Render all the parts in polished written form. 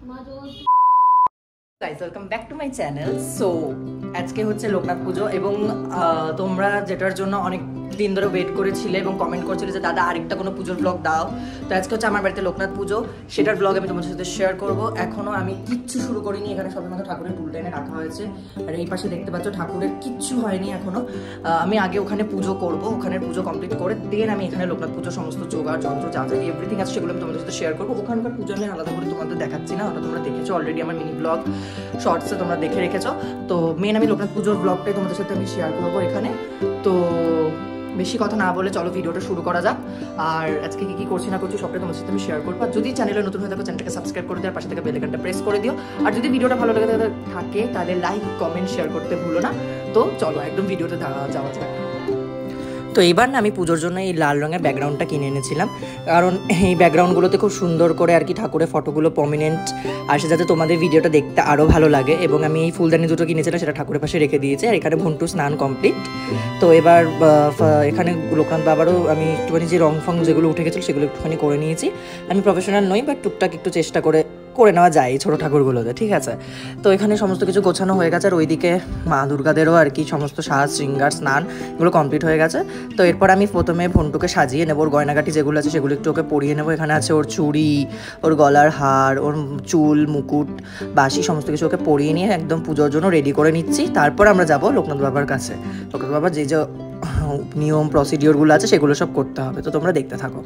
Guys welcome back to my channel. So আজকে হচ্ছে লোকনাথ পুজো এবং তোমরা যেটার জন্য অনেক দিন ধরে ওয়েট করেছিলে এবং কমেন্ট করছিলে যে দাদা আরেকটা কোনো পুজোর ব্লগ দাও। তো আজকে হচ্ছে আমার বাড়িতে লোকনাথ পুজো, সেটার ব্লগ আমি তোমাদের সাথে শেয়ার করবো। এখনও আমি কিচ্ছু শুরু করিনি, এখানে সবেমাত্র ঠাকুরের টুলটা এনে রাখা হয়েছে আর এই পাশে দেখতে পাচ্ছ ঠাকুরের কিচ্ছু হয়নি এখনও। আমি আগে ওখানে পুজো করব, ওখানে পুজো কমপ্লিট করে দেন আমি এখানে লোকনাথ পুজো সমস্ত জোগাড় যন্ত্র যা যা এভরিথিং আছে সেগুলো আমি তোমাদের সাথে শেয়ার করবো। ওখানকার পুজো আমি আলাদা করে তোমাদের দেখাচ্ছি না, ওটা তোমরা দেখেছো অলরেডি আমার মিনি ব্লগ শর্টসে তোমরা দেখে রেখেছো। তো মেন আমি লোকনাথ পুজোর ব্লগটাই তোমাদের সাথে আমি শেয়ার করবো এখানে। তো বেশি কথা না বলে চলো ভিডিওটা শুরু করা যাক। আর আজকে কি করছি না করছি সবটাই তোমাদের সাথে আমি শেয়ার করবো। আর যদি চ্যানেলে নতুন হয়ে থাকো চ্যানেলটাকে সাবস্ক্রাইব করে দিও, আর পাশে থেকে বেল আইকনটা প্রেস করে দিও। আর যদি ভিডিওটা ভালো লাগে থাকে তাহলে লাইক কমেন্ট শেয়ার করতে ভুলো না। তো চলো একদম ভিডিওতে যাওয়া যাক। তো এইবার না আমি পুজোর জন্য এই লাল রঙের ব্যাকগ্রাউন্ডটা কিনে এনেছিলাম, কারণ এই ব্যাকগ্রাউন্ডগুলোতে খুব সুন্দর করে আর কি ঠাকুরের ফটোগুলো প্রমিনেন্ট আসে, যাতে তোমাদের ভিডিওটা দেখতে আরও ভালো লাগে। এবং আমি এই ফুলদানি দুটো কিনেছিলাম, সেটা ঠাকুরের পাশে রেখে দিয়েছি। আর এখানে ভন্টু স্নান কমপ্লিট। তো এবার এখানে লোকনাথ বাবারও আমি একটুখানি যে রং ফং যেগুলো উঠে গেছিলো সেগুলো একটুখানি করে নিয়েছি। আমি প্রফেশনাল নই, বাট টুকটাক একটু চেষ্টা করে নেওয়া যায় এই ছোটো ঠাকুরগুলোতে, ঠিক আছে। তো এখানে সমস্ত কিছু গোছানো হয়ে গেছে। আর ওইদিকে মা দুর্গাদেরও আর কি সমস্ত সাজ শৃঙ্গার স্নান এগুলো কমপ্লিট হয়ে গেছে। তো এরপর আমি প্রথমে ভন্টুকে সাজিয়ে নেবো, ওর গয়নাগাটি যেগুলো আছে সেগুলো একটু ওকে পরিয়ে নেবো। এখানে আছে ওর চুড়ি, ওর গলার হার, ওর চুল, মুকুট, বাসি সমস্ত কিছু ওকে পরিয়ে নিয়ে একদম পুজোর জন্য রেডি করে নিচ্ছি। তারপর আমরা যাব লোকনাথ বাবার কাছে। লোকনাথ বাবার যে যে নিয়ম প্রসিডিওরগুলো আছে সেগুলো সব করতে হবে, তো তোমরা দেখতে থাকো।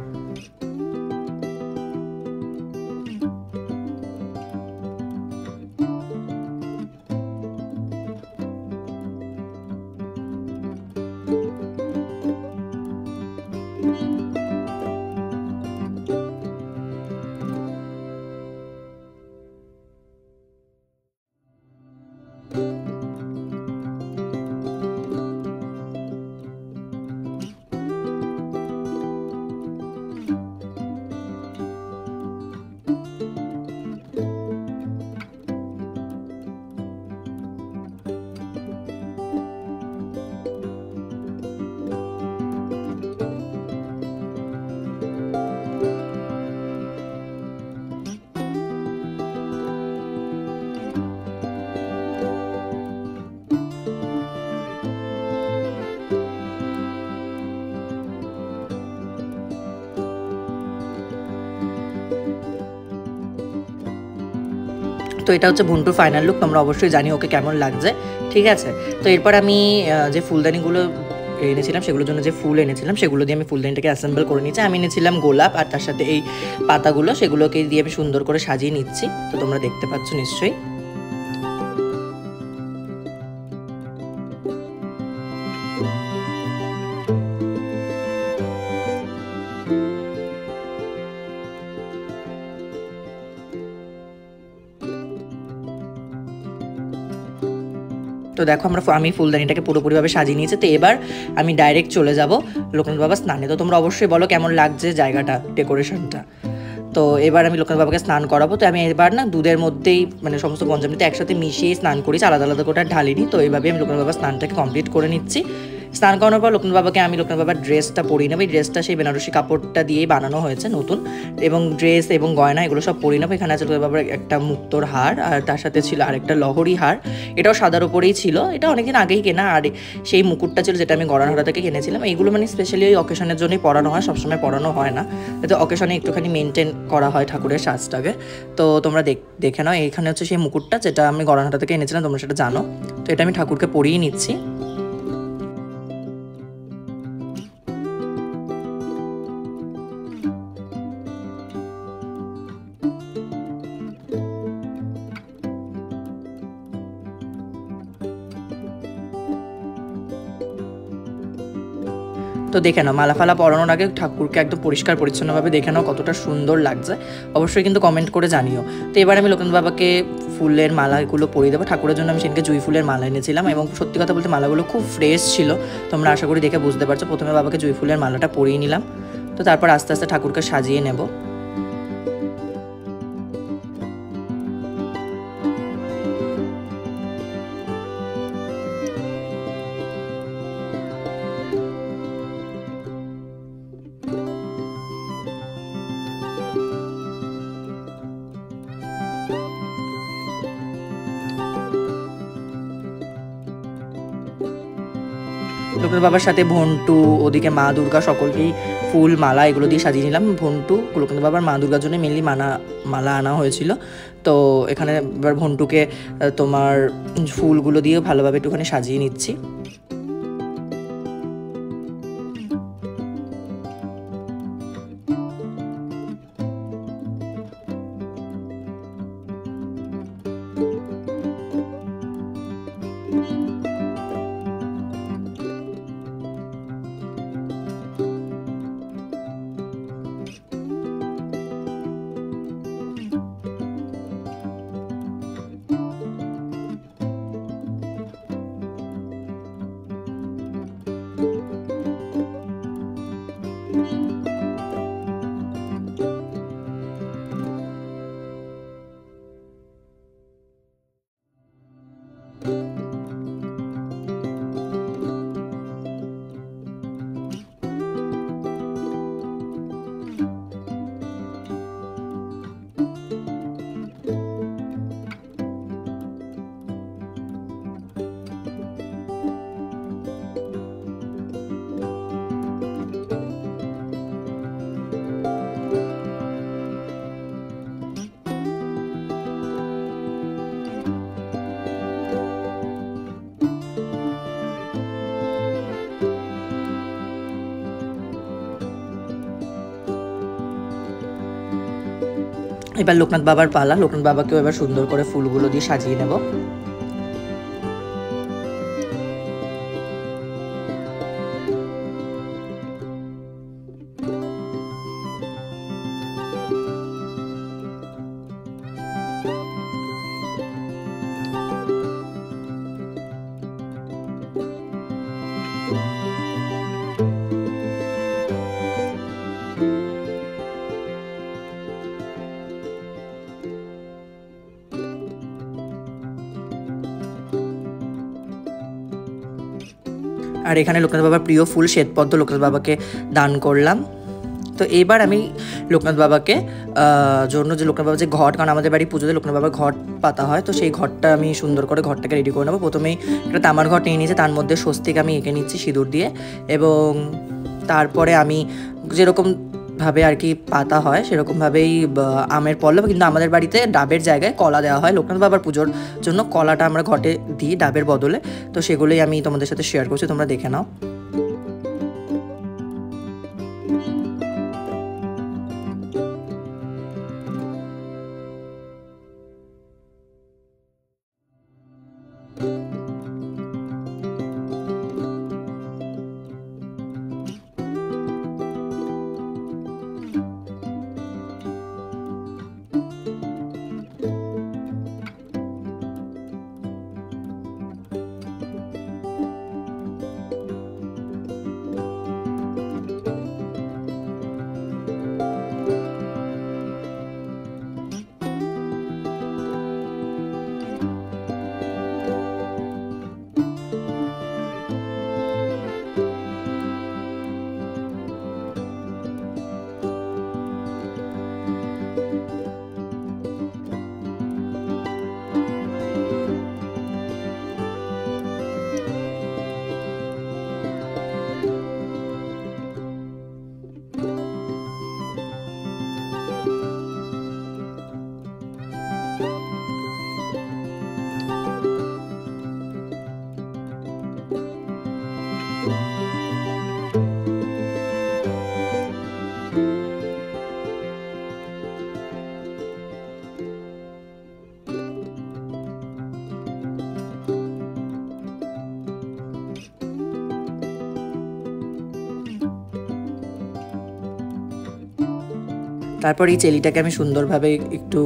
তো এটা হচ্ছে ভন্টুর ফাইনাল লুক, তোমরা অবশ্যই জানি ওকে কেমন লাগছে, ঠিক আছে। তো এরপর আমি যে ফুলদানিগুলো এনেছিলাম সেগুলোর জন্য যে ফুল এনেছিলাম সেগুলো দিয়ে আমি ফুলদানিটাকে অ্যাসেম্বল করে নিচ্ছি। আমি এনেছিলাম গোলাপ আর তার সাথে এই পাতাগুলো, সেগুলোকে দিয়ে আমি সুন্দর করে সাজিয়ে নিচ্ছি। তো তোমরা দেখতে পাচ্ছ নিশ্চয়ই। তো দেখো আমি ফুলদানিটাকে পুরোপুরিভাবে সাজিয়ে নিয়েছি। তো এবার আমি ডাইরেক্ট চলে যাব লোকনাথ বাবা স্নানে। তো তোমরা অবশ্যই বলো কেমন লাগছে জায়গাটা, ডেকোরেশনটা। তো এবার আমি লোকনাথ বাবাকে স্নান করাবো। তো আমি এবার না দুধের মধ্যেই মানে সমস্ত গঞ্জামটা একসাথে মিশিয়ে স্নান করেছি, আলাদা আলাদা করে ঢালিনি। তো এইভাবে আমি লোকনাথ বাবার স্নানটাকে কমপ্লিট করে নিচ্ছি। স্নান করানোর পর লোকনাথ বাবাকে আমি লোকনাথ বাবার ড্রেসটা পরিয়ে নেবো। এই ড্রেসটা সেই বেনারসি কাপড়টা দিয়েই বানানো হয়েছে নতুন, এবং ড্রেস এবং গয়না এগুলো সব পরিয়ে নেবো। এখানে আছে লোকনাথ বাবার একটা মুক্তোর হার, আর তার সাথে ছিল আরেকটা লহরি হার, এটাও সাদার উপরেই ছিল, এটা অনেকদিন আগেই কেনা। আর সেই মুকুটটা ছিল যেটা আমি গড়ানহাটা থেকে কিনেছিলাম। এইগুলো মানে স্পেশালি ওই অকেশনের জন্যই পরানো হয়, সবসময় পরানো হয় না, যাতে অকেশনে একটুখানি মেনটেন করা হয় ঠাকুরের সাজটাকে। তো তোমরা দেখে নাও, এইখানে হচ্ছে সেই মুকুটটা যেটা আমি গড়ানহাটা থেকে এনেছিলাম, তোমরা সেটা জানো। তো এটা আমি ঠাকুরকে পরিয়ে নিচ্ছি। তো দেখে নাও মালা ফালা পরানোর আগে ঠাকুরকে একদম পরিষ্কার পরিচ্ছন্নভাবে দেখে নাও কতটা সুন্দর লাগছে, অবশ্যই কিন্তু কমেন্ট করে জানিও। তো এবার আমি লোকনাথ বাবাকে ফুলের মালাগুলো পরিয়ে দেবো। ঠাকুরের জন্য আমি সেদিনকে জুঁই ফুলের মালা এনেছিলাম, এবং সত্যি কথা বলতে মালাগুলো খুব ফ্রেশ ছিল, তোমরা আশা করি দেখে বুঝতে পারছো। প্রথমে বাবাকে জুঁই ফুলের মালাটা পরিয়ে নিলাম, তো তারপর আস্তে আস্তে ঠাকুরকে সাজিয়ে নেব। লোকনাথ বাবার সাথে ভন্টু, ওদিকে মা দুর্গা, সকলকেই ফুল মালা এগুলো দিয়ে সাজিয়ে নিলাম। ভন্টু লোকনাথ বাবার মা দুর্গার জন্য মেনলি মালা আনা হয়েছিল। তো এখানে এবার ভন্টুকে তোমার ফুলগুলো দিয়ে ভালোভাবে একটুখানি সাজিয়ে নিচ্ছি। এবার লোকনাথ বাবার পালা। লোকনাথ বাবাকেও এবার সুন্দর করে ফুলগুলো দিয়ে সাজিয়ে নেব। আর এখানে লোকনাথ বাবার প্রিয় ফুল শ্বেতপদ্ম লোকনাথ বাবাকে দান করলাম। তো এবার আমি লোকনাথ বাবাকে জন্য যে লোকনাথ বাবার যে ঘট, কারণ আমাদের বাড়ি পুজোতে লোকনাথ বাবার ঘট পাতা হয়, তো সেই ঘরটা আমি সুন্দর করে ঘরটাকে রেডি করে নেবো। প্রথমেই একটা তামার ঘট নিয়ে নিয়েছি, তার মধ্যে স্বস্তিক আমি এঁকে নিচ্ছি সিঁদুর দিয়ে, এবং তারপরে আমি যেরকম ভাবে আর কি পাতা হয় সেরকমভাবেই আমের পল্লব, কিন্তু আমাদের বাড়িতে ডাবের জায়গায় কলা দেওয়া হয়। লোকনাথ বাবার পুজোর জন্য কলাটা আমরা ঘটে দিই ডাবের বদলে। তো সেগুলোই আমি তোমাদের সাথে শেয়ার করছি, তোমরা দেখে নাও। তারপর এই চেলিটাকে আমি সুন্দরভাবে একটু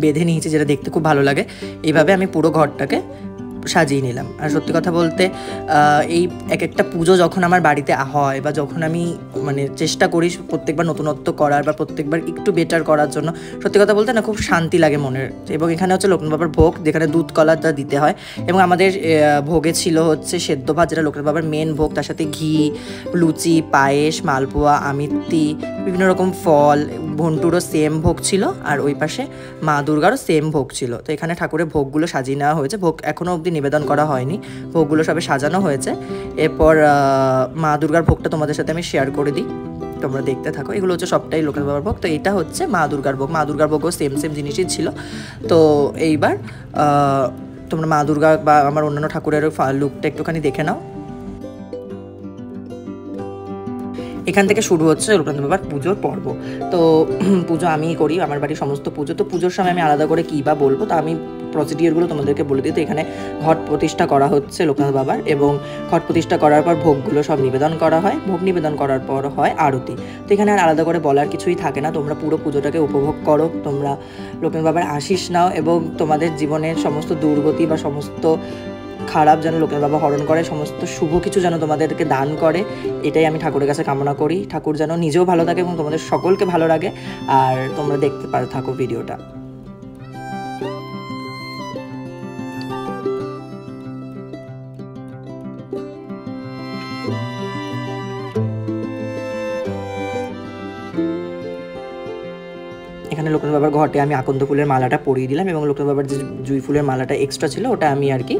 বেঁধে নিয়েছি, যেটা দেখতে খুব ভালো লাগে। এইভাবে আমি পুরো ঘরটাকে সাজিয়ে নিলাম। আর সত্যি কথা বলতে এই এক একটা পুজো যখন আমার বাড়িতে হয় বা যখন আমি মানে চেষ্টা করি প্রত্যেকবার নতুনত্ব করার বা প্রত্যেকবার একটু বেটার করার জন্য, সত্যি কথা বলতে না খুব শান্তি লাগে মনের। এবং এখানে হচ্ছে লোকনাথ বাবার ভোগ, যেখানে দুধ কলাটা দিতে হয়, এবং আমাদের ভোগে ছিল হচ্ছে সেদ্ধ ভাত, যেটা লোকনাথ বাবার মেন ভোগ, তার সাথে ঘি, লুচি, পায়েস, মালপোয়া, আমিত্তি, বিভিন্ন রকম ফল। ভন্টুরও সেম ভোগ ছিল, আর ওই পাশে মা দুর্গারও সেম ভোগ ছিল। তো এখানে ঠাকুরের ভোগগুলো সাজিয়ে নেওয়া হয়েছে। ভোগ এখনও অবধি নিবেদন করা হয়নি, ভোগগুলো সবে সাজানো হয়েছে। এরপর মা দুর্গার ভোগটা তোমাদের সাথে আমি শেয়ার করে দিই, তোমরা দেখতে থাকো। এগুলো হচ্ছে সবটাই লোকনাথ বাবার ভোগ। তো এটা হচ্ছে মা দুর্গার ভোগ, মা দুর্গার ভোগও সেম সেম জিনিসই ছিল। তো এইবার তোমরা মা দুর্গা বা আমার অন্যান্য ঠাকুরেরও লুকটা একটুখানি দেখে নাও। এখান থেকে শুরু হচ্ছে লোকনাথ বাবার পুজোর পর্ব। তো পুজো আমিই করি, আমার বাড়ির সমস্ত পুজো। তো পুজোর সময় আমি আলাদা করে কী বা বলবো, তো আমি প্রসিডিওরগুলো তোমাদেরকে বলে দিই। তো এখানে ঘট প্রতিষ্ঠা করা হচ্ছে লোকনাথ বাবার, এবং ঘট প্রতিষ্ঠা করার পর ভোগগুলো সব নিবেদন করা হয়। ভোগ নিবেদন করার পর হয় আরতি। তো এখানে আর আলাদা করে বলার কিছুই থাকে না, তোমরা পুরো পুজোটাকে উপভোগ করো, তোমরা লোকনাথ বাবার আশিস নাও, এবং তোমাদের জীবনের সমস্ত দুর্গতি বা সমস্ত খারাপ যেন লোকনাথ বাবা হরণ করে, সমস্ত শুভ কিছু যেন তোমাদেরকে দান করে, এটাই আমি ঠাকুরের কাছে কামনা করি। ঠাকুর যেন নিজেও ভালো থাকে এবং তোমাদের সকলকে ভালো লাগে। আর তোমরা দেখতে থাকো ভিডিওটা। এখানে লোকনাথ বাবার ঘটে আমি আকন্দ ফুলের মালাটা পরিয়ে দিলাম, এবং লোকনাথ বাবার যে জুঁই ফুলের মালাটা এক্সট্রা ছিল ওটা আমি আর কি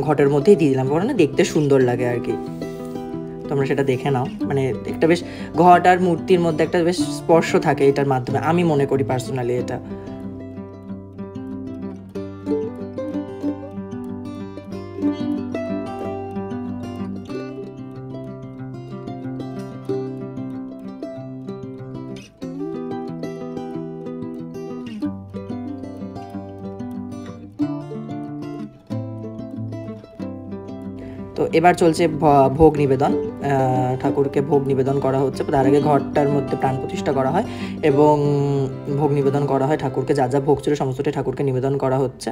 ঘটের মধ্যেই দিয়ে দিলাম, কারণ দেখতে সুন্দর লাগে আর কি। তোমরা সেটা দেখে নাও, মানে একটা বেশ ঘট আর মূর্তির মধ্যে একটা বেশ স্পর্শ থাকে এটার মাধ্যমে, আমি মনে করি পার্সোনালি এটা। তো এবার চলছে ভোগ নিবেদন, ঠাকুরকে ভোগ নিবেদন করা হচ্ছে। তার আগে ঘরটার মধ্যে প্রাণ প্রতিষ্ঠা করা হয় এবং ভোগ নিবেদন করা হয় ঠাকুরকে। যা যা ভোগ ছিল সমস্তটাই ঠাকুরকে নিবেদন করা হচ্ছে।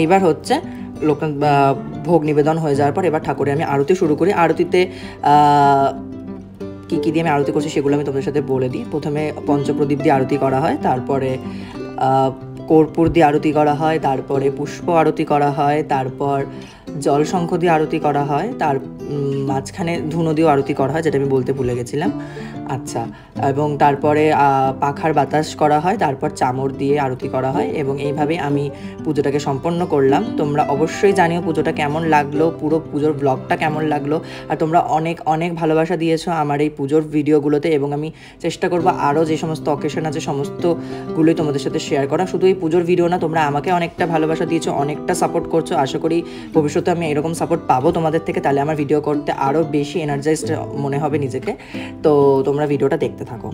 এইবার হচ্ছে লোকনাথ ভোগ নিবেদন হয়ে যাওয়ার পর এবার ঠাকুরে আমি আরতি শুরু করি। আরতিতে কী কী দিয়ে আমি আরতি করছি সেগুলো আমি তোমাদের সাথে বলে দিই। প্রথমে পঞ্চপ্রদীপ দিয়ে আরতি করা হয়, তারপরে কর্পূর দিয়ে আরতি করা হয়, তারপরে পুষ্প আরতি করা হয়, তারপর জল শঙ্খ দিয়ে আরতি করা হয়, তার মাঝখানে ধুনো দিয়েও আরতি করা হয়, যেটা আমি বলতে ভুলে গেছিলাম। আচ্ছা, এবং তারপরে পাখার বাতাস করা হয়, তারপর চামর দিয়ে আরতি করা হয়, এবং এইভাবেই আমি পুজোটাকে সম্পন্ন করলাম। তোমরা অবশ্যই জানিও পুজোটা কেমন লাগলো, পুরো পুজোর ব্লগটা কেমন লাগলো। আর তোমরা অনেক অনেক ভালোবাসা দিয়েছো আমার এই পুজোর ভিডিওগুলোতে, এবং আমি চেষ্টা করবো আরও যে সমস্ত অকেশন আছে সমস্তগুলোই তোমাদের সাথে শেয়ার করা। শুধু এই পুজোর ভিডিও না, তোমরা আমাকে অনেকটা ভালোবাসা দিয়েছো, অনেকটা সাপোর্ট করছো। আশা করি ভবিষ্যতে আমি এরকম সাপোর্ট পাবো তোমাদের থেকে, তাহলে আমার ভিডিও করতে আরও বেশি এনার্জাইজড মনে হবে নিজেকে। তো তোমরা ভিডিওটা দেখতে থাকো।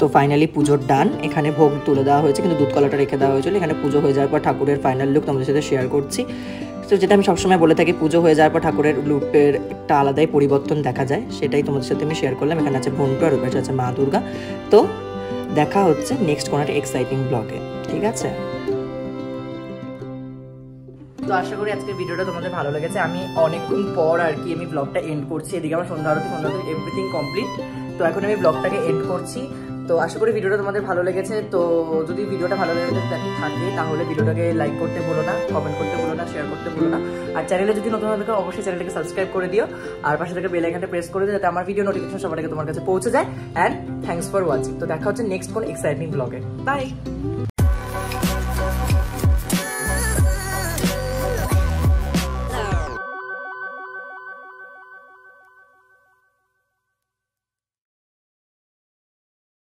তো ফাইনালি পুজোর ডান, এখানে ভোগ তুলে দেওয়া হয়েছে কিন্তু দুধ কলাটা রেখে দেওয়া হয়েছিল। এখানে পুজো হয়ে যাওয়ার পর ঠাকুরের ফাইনাল লুক তোমাদের সাথে শেয়ার করছি। তো যেটা আমি সবসময় বলে থাকি, পুজো হয়ে যাওয়ার পর ঠাকুরের লুকের একটা আলাদাই পরিবর্তন দেখা যায়, সেটাই তোমাদের সাথে আমি শেয়ার করলাম। এখানে আছে ভন্টু আর ওপাশে আছে মা দুর্গা। তো দেখা হচ্ছে নেক্সট কোনো একটা এক্সাইটিং ব্লগে, ঠিক আছে? তো আশা করি আজকের ভিডিওটা তোমাদের ভালো লেগেছে। আমি অনেকক্ষণ পর আর কি আমি ব্লগটা এন্ড করছি। এদিকে আমার সন্ধ্যা আরতি এভরিথিং কমপ্লিট। তো এখন আমি ব্লগটাকে এন্ড করছি। তো আশা করি ভিডিওটা তোমাদের ভালো লেগেছে। তো যদি ভিডিওটা ভালো লেগে থাকে তাহলে ভিডিওটাকে লাইক করতে ভুলো না, কমেন্ট করতে ভুলো না, শেয়ার করতে ভুলো না। আর চ্যানেলে যদি নতুন হয়ে থাকে অবশ্যই চ্যানেলটাকে সাবস্ক্রাইব করে দিও, আর পাশে থেকে বেল আইকনটা প্রেস করে দিও যাতে আমার ভিডিও নোটিফিকেশন সবার আগে তোমার কাছে পৌঁছে যায়। And thanks for watching. তো দেখা হচ্ছে নেক্সট কোন এক্সাইটিং ব্লগে। বাই।